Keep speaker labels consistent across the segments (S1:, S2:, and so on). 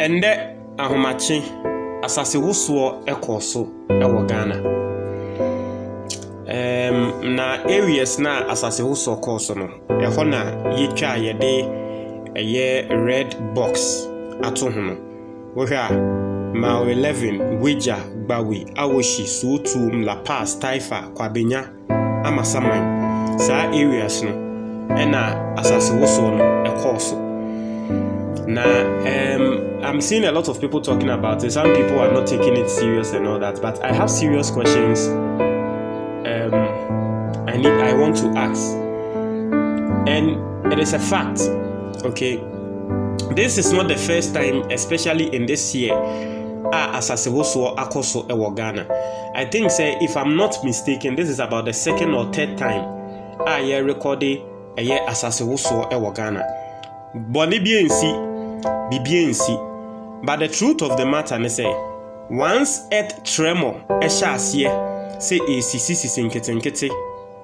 S1: ende ahomache asase woso ekoso ewo Ghana. Na areas na asase woso koso no eho na yetwa yede eye red box ato hono. Wo hwa Mile 11 Weja Gbawi Awoshi Suotum La Paz Taifa Kwabenya Amasaman sa areas no ena asase woso no ekoso. Now, I'm seeing a lot of people talking about it. Some people are not taking it serious and all that, but I have serious questions. I want to ask, and it is a fact. Okay, this is not the first time, especially in this year. Asasewoso akoso ewo Ghana. I think, say, if I'm not mistaken, this is about the second or third time. I recorded a year asasewoso ewo Ghana. Boni BBNC. But the truth of the matter is say once earth tremor ehya say ACC sinketenkete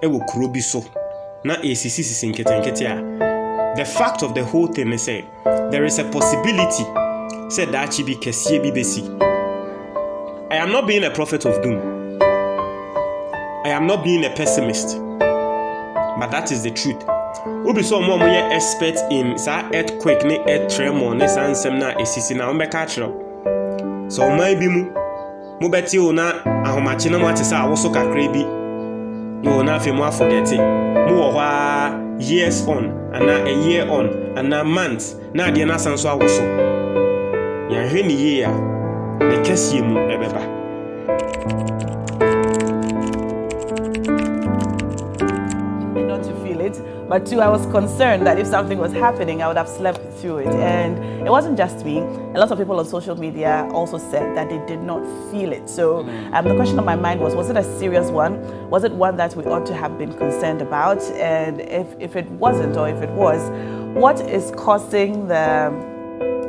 S1: ewo kurobi so na ACC sinketenkete a the fact of the whole thing is say there is a possibility say that be kesie bi besi. I am not being a prophet of doom. I am not being a pessimist. But that is the truth. Ubi so mo ye expert in sa earthquake ne earth tremor ne sansem na esisi na ombeka kiro. So man bi mu beti o na ahomache na mo ate sa awoso kakra bi. No na afi mo forget it. Mo wo hwa years on and a year on and a month na de na sanso awoso. Ya hwe ni ye a ne kasie mu ebeba.
S2: But two, I was concerned that if something was happening, I would have slept through it. And it wasn't just me. A lot of people on social media also said that they did not feel it. So the question on my mind was it a serious one? Was it one that we ought to have been concerned about? And if it wasn't, or if it was, what is causing the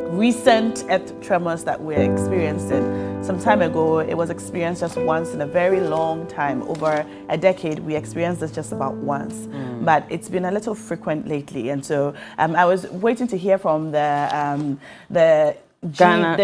S2: recent earth tremors that we're experiencing? Some time ago, it was experienced just once in a very long time. Over a decade, we experienced this just about once. But it's been a little frequent lately. And so I was waiting to hear from the Ghana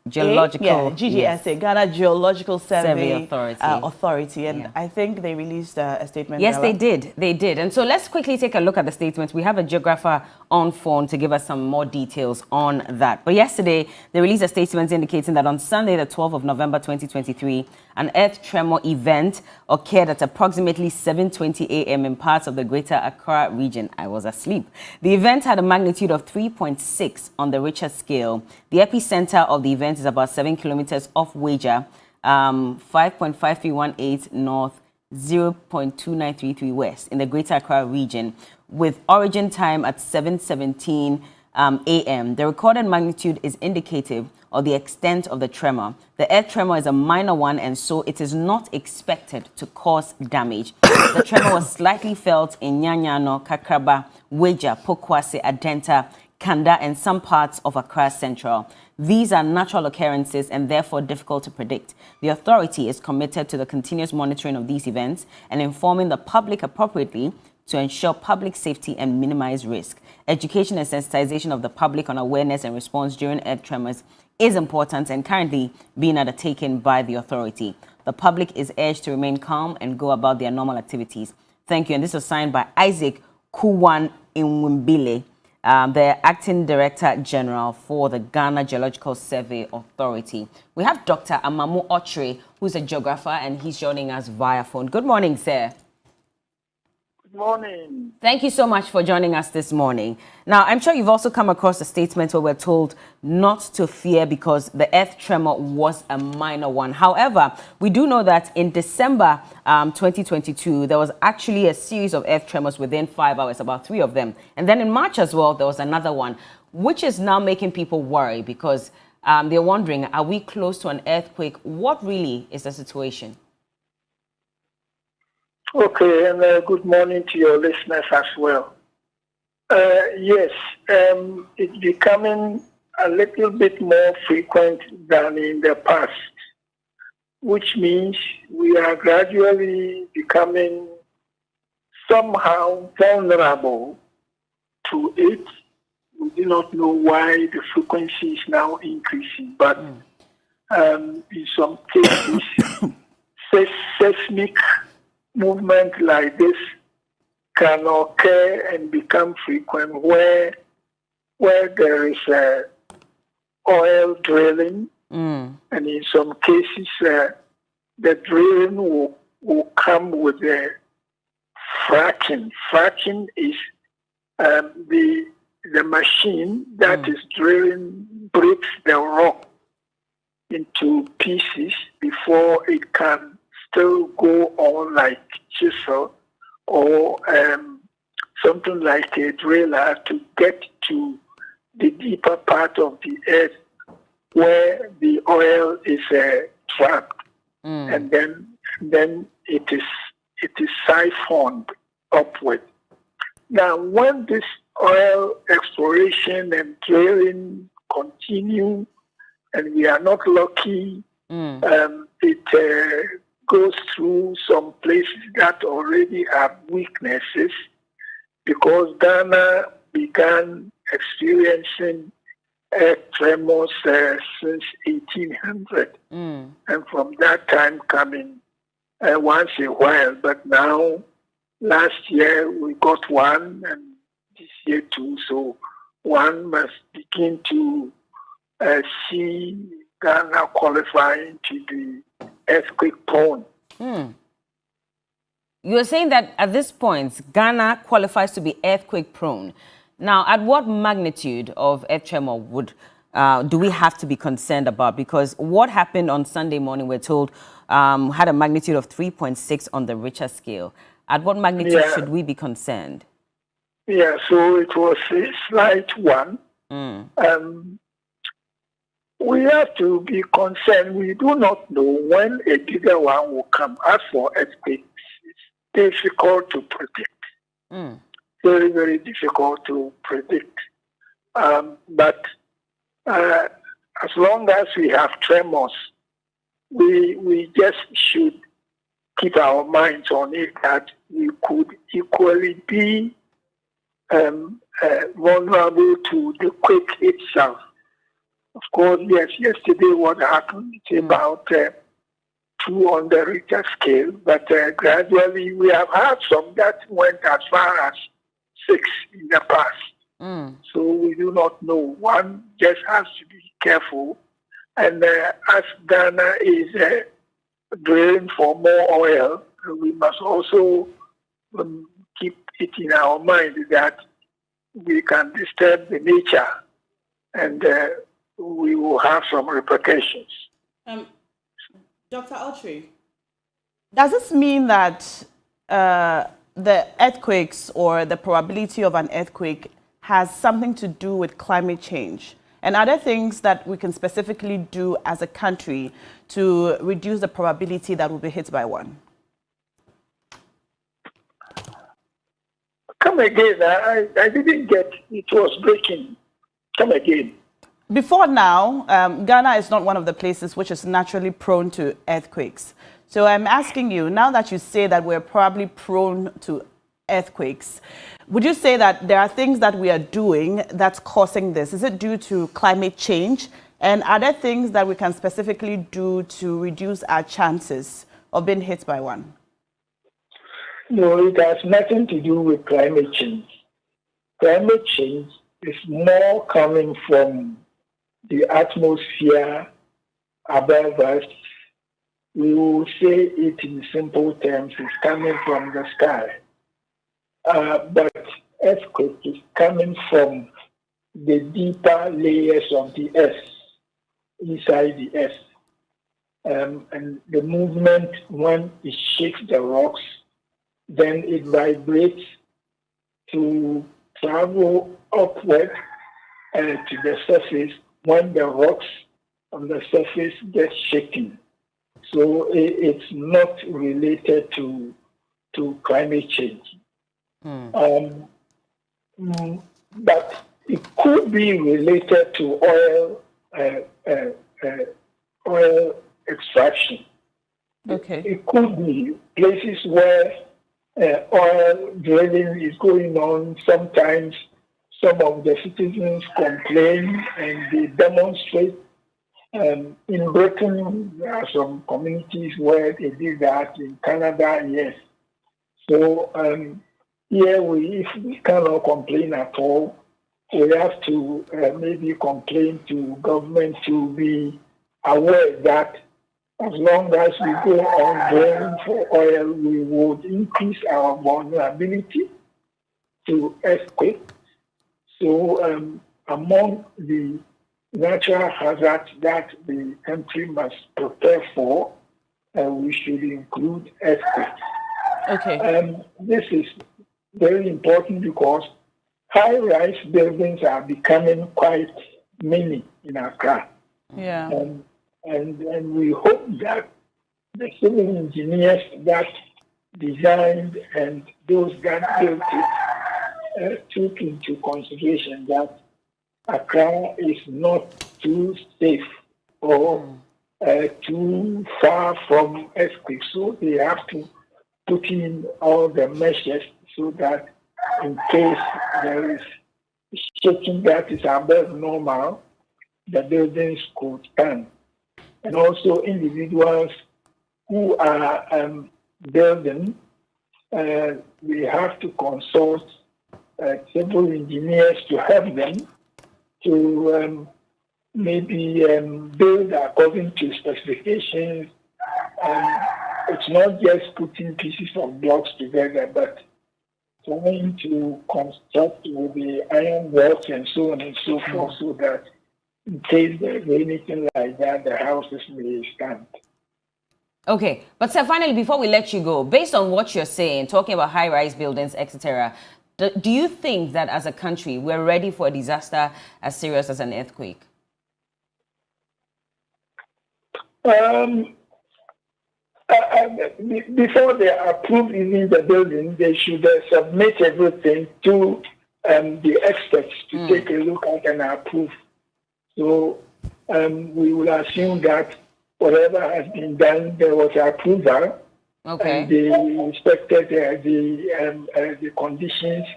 S2: Geological GGSA, Ghana Geological Survey Authority, and I think they released a statement.
S3: Yes, they did. And so let's quickly take a look at the statement. We have a geographer on phone to give us some more details on that. But yesterday, they released a statement indicating that on Sunday, the 12th of November 2023, an earth tremor event occurred at approximately 7:20 a.m. in parts of the Greater Accra region. I was asleep. The event had a magnitude of 3.6 on the Richter scale. The epicenter of the event is about 7 kilometers off Weja, 5.5318 north, 0.2933 west in the Greater Accra region, with origin time at 7:17 a.m. The recorded magnitude is indicative of the extent of the tremor. The earth tremor is a minor one, and so it is not expected to cause damage. The tremor was slightly felt in Nyanyano, Kakraba, Weja, Pokwase, Adenta, Kanda, and some parts of Accra Central. These are natural occurrences and therefore difficult to predict. The authority is committed to the continuous monitoring of these events and informing the public appropriately to ensure public safety and minimize risk. Education and sensitization of the public on awareness and response during earth tremors is important and currently being undertaken by the authority. The public is urged to remain calm and go about their normal activities. Thank you. And this was signed by Isaac Kuwan Inwimbile, the Acting Director General for the Ghana Geological Survey Authority. We have Dr. Amamu Ochre, who's a geographer, and he's joining us via phone. Good morning, sir.
S4: Good morning.
S3: Thank you so much for joining us this morning. Now, I'm sure you've also come across a statement where we're told not to fear because the earth tremor was a minor one. However, we do know that in December 2022, there was actually a series of earth tremors within 5 hours, about 3 of them. And then in March as well, there was another one, which is now making people worry because they're wondering, are we close to an earthquake? What really is the situation?
S4: Okay, and good morning to your listeners as well. Yes, it's becoming a little bit more frequent than in the past, which means we are gradually becoming somehow vulnerable to it we do not know why the frequency is now increasing, but in some cases, seismic movement like this can occur and become frequent where there is oil drilling, and in some cases, the drilling will come with fracking. Fracking is the machine that is drilling breaks the rock into pieces before it can still go on like chisel or something like a driller to get to the deeper part of the earth where the oil is trapped, and then it is siphoned upward. Now, when this oil exploration and drilling continue, and we are not lucky, it goes through some places that already have weaknesses, because Ghana began experiencing tremors since 1800, and from that time coming once a while. But now, last year we got one, and this year too. So one must begin to see Ghana qualifying to be earthquake prone.
S3: You're saying that at this point, Ghana qualifies to be earthquake prone. Now, at what magnitude of earth tremor do we have to be concerned about? Because what happened on Sunday morning, we're told, had a magnitude of 3.6 on the Richter scale. At what magnitude should we be concerned?
S4: Yeah, so it was a slight one. We have to be concerned. We do not know when a bigger one will come. As for earthquakes, it's difficult to predict. Very, very difficult to predict. But as long as we have tremors, we just should keep our minds on it that we could equally be vulnerable to the quake itself. Of course, yes, yesterday what happened, it's about 2 on the Richter scale, but gradually we have had some that went as far as 6 in the past. So we do not know. One just has to be careful. And as Ghana is drilling for more oil, we must also keep it in our mind that we can disturb the nature, and we will have some repercussions.
S2: Dr. Autry, does this mean that the earthquakes or the probability of an earthquake has something to do with climate change? And are there things that we can specifically do as a country to reduce the probability that we'll be hit by one?
S4: Come again. I didn't get it. Was breaking. Come again.
S2: Before now, Ghana is not one of the places which is naturally prone to earthquakes. So I'm asking you, now that you say that we're probably prone to earthquakes, would you say that there are things that we are doing that's causing this? Is it due to climate change? And are there things that we can specifically do to reduce our chances of being hit by one?
S4: No, it has nothing to do with climate change. Climate change is more coming from the atmosphere above us. We will say it in simple terms, it's coming from the sky. But earthquake is coming from the deeper layers of the earth, inside the earth. And the movement, when it shakes the rocks, then it vibrates to travel upward to the surface when the rocks on the surface get shaken. So it's not related to climate change. But it could be related to oil extraction.
S2: Okay.
S4: It could be places where oil drilling is going on. Sometimes some of the citizens complain and they demonstrate. In Britain, there are some communities where they did that. In Canada, yes. So here, if we cannot complain at all, we have to maybe complain to government to be aware that as long as we go on drilling for oil, we would increase our vulnerability to earthquake. So among the natural hazards that the country must prepare for, we should include earthquakes.
S2: Okay.
S4: This is very important because high-rise buildings are becoming quite many in Accra.
S2: Yeah.
S4: And we hope that the civil engineers that designed and those that built it took into consideration that Accra is not too safe or too far from earthquakes. So they have to put in all the measures so that in case there is shaking that is above normal, the buildings could stand. And also individuals who are building, we have to consult civil engineers to help them to maybe build according to specifications. It's not just putting pieces of blocks together, but trying to construct with the iron works and so on and so forth, so that in case there's anything like that, the houses may stand.
S3: Okay, but sir, finally, before we let you go, based on what you're saying, talking about high-rise buildings, etc., do you think that as a country we're ready for a disaster as serious as an earthquake?
S4: Before they approve even the building, they should submit everything to the experts to take a look at and approve. So we will assume that whatever has been done, there was approval.
S3: Okay.
S4: And they respected the conditions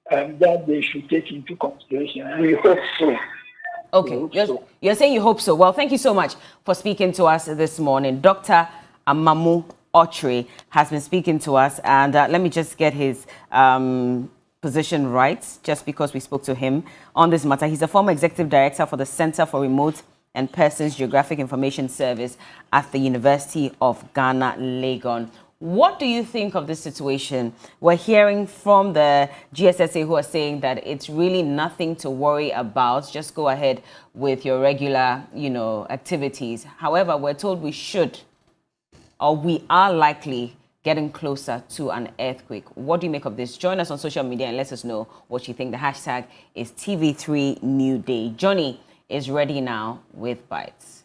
S4: that they should take into consideration. We hope so.
S3: Okay, you're saying you hope so. Well, thank you so much for speaking to us this morning. Dr. Amamu Otchere has been speaking to us, and let me just get his position right, just because we spoke to him on this matter. He's a former executive director for the Center for Remote and Persons Geographic Information Service at the University of Ghana, Legon. What do you think of this situation? We're hearing from the GSSA who are saying that it's really nothing to worry about. Just go ahead with your regular, activities. However, we're told we should, or we are likely getting closer to an earthquake. What do you make of this? Join us on social media and let us know what you think. The hashtag is TV3 New Day. Johnny is ready now with Bites.